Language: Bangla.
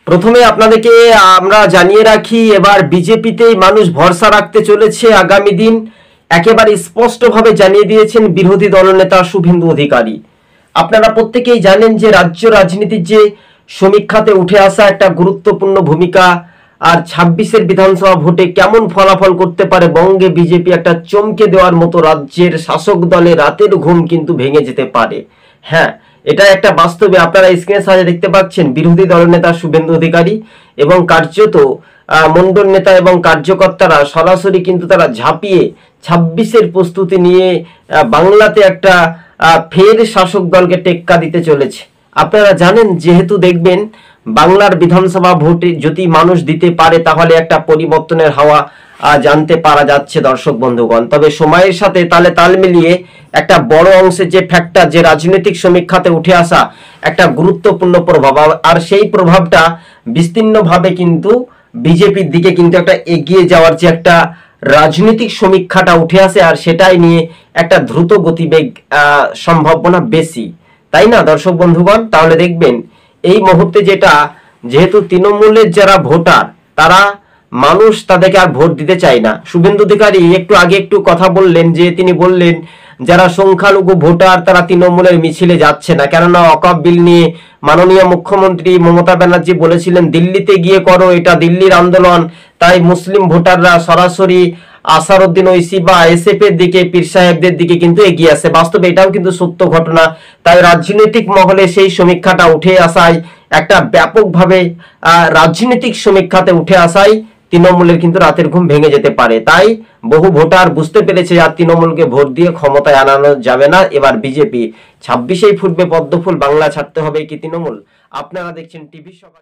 প্রথমে আপনাদেরকে আমরা জানিয়ে রাখি, এবার বিজেপিতেই মানুষ ভরসা রাখতে চলেছে আগামী দিন, একেবারে স্পষ্টভাবে জানিয়ে দিয়েছেন বিরোধী দলনেতা শুভেন্দু অধিকারী। আপনারা প্রত্যেকেই জানেন যে রাজ্য রাজনীতির যে সমীক্ষাতে উঠে আসা একটা গুরুত্বপূর্ণ ভূমিকা, আর 26-এর বিধানসভা ভোটে কেমন ফলাফল করতে পারে বঙ্গে বিজেপি, একটা চমকে দেওয়ার মতো রাজ্যের শাসক দলে রাতের ঘুম কিন্তু ভেঙে যেতে পারে। হ্যাঁ, এটা একটা বাস্তবে আপনারা স্ক্রিনের সাথে দেখতে পাচ্ছেন বিরোধী দলনেতা শুভেন্দু অধিকারী এবং কার্যত মণ্ডল নেতা এবং কার্যকর্তারা সরাসরি কিন্তু তারা ঝাঁপিয়ে 26-এর প্রস্তুতি নিয়ে বাংলাতে একটা ফের শাসক দলকে টেক্কা দিতে চলেছে। আপনারা জানেন, যেহেতু দেখবেন বাংলার বিধানসভা ভোটে যদি মানুষ দিতে পারে তাহলে একটা পরিবর্তনের হাওয়া জানতে পারা যাচ্ছে দর্শক বন্ধুগণ। তবে সময়ের সাথে তালে তাল মিলিয়ে একটা বড় অংশের যে ফ্যাক্টর, যে রাজনৈতিক সমীক্ষাতে উঠে আসা একটা গুরুত্বপূর্ণ প্রভাব, আর সেই প্রভাবটা বিস্তীর্ণভাবে কিন্তু বিজেপির দিকে কিন্তু একটা এগিয়ে যাওয়ার যে একটা রাজনৈতিক সমীক্ষাটা উঠে আসে, আর সেটাই নিয়ে একটা দ্রুত গতিবেগ সম্ভাবনা বেশি, তাই না দর্শক বন্ধুগণ? তাহলে দেখবেন এই মুহূর্তে যেহেতু তৃণমূলের যারা ভোটার, তারা মানুষ তাদেরকে আর ভোট দিতে চায় না। শুভেন্দু অধিকারী একটু আগে একটু কথা বললেন, যে তিনি বললেন যারা সংখ্যালঘু ভোটার তারা তৃণমূলের মিছিলে যাচ্ছে না, কেননা ওয়াকফ বিল নিয়ে মাননীয় মুখ্যমন্ত্রী মমতা ব্যানার্জি বলেছিলেন দিল্লিতে গিয়ে করো, এটা দিল্লির আন্দোলন, তাই মুসলিম ভোটাররা সরাসরি আসারউদ্দিন ওইসি বা এসএফ এর দিকে, পীর সাহেবদের দিকে কিন্তু এগিয়ে আসে। বাস্তবে এটাও কিন্তু সত্য ঘটনা। তাই রাজনৈতিক মহলে সেই সমীক্ষাটা উঠে আসায়, একটা ব্যাপকভাবে রাজনৈতিক সমীক্ষাতে উঠে আসায় তৃণমূলের কিন্তু রাতের ঘুম ভেঙে যেতে পারে। তাই বহু ভোটার বুঝতে পেরেছে আর তৃণমূলকে ভোট দিয়ে ক্ষমতায় আনানো যাবে না। এবার বিজেপি 26-এই ফুটবে পদ্মফুল, বাংলা ছাড়তে হবে কি তৃণমূল? আপনারা দেখছেন টিভি সকাল।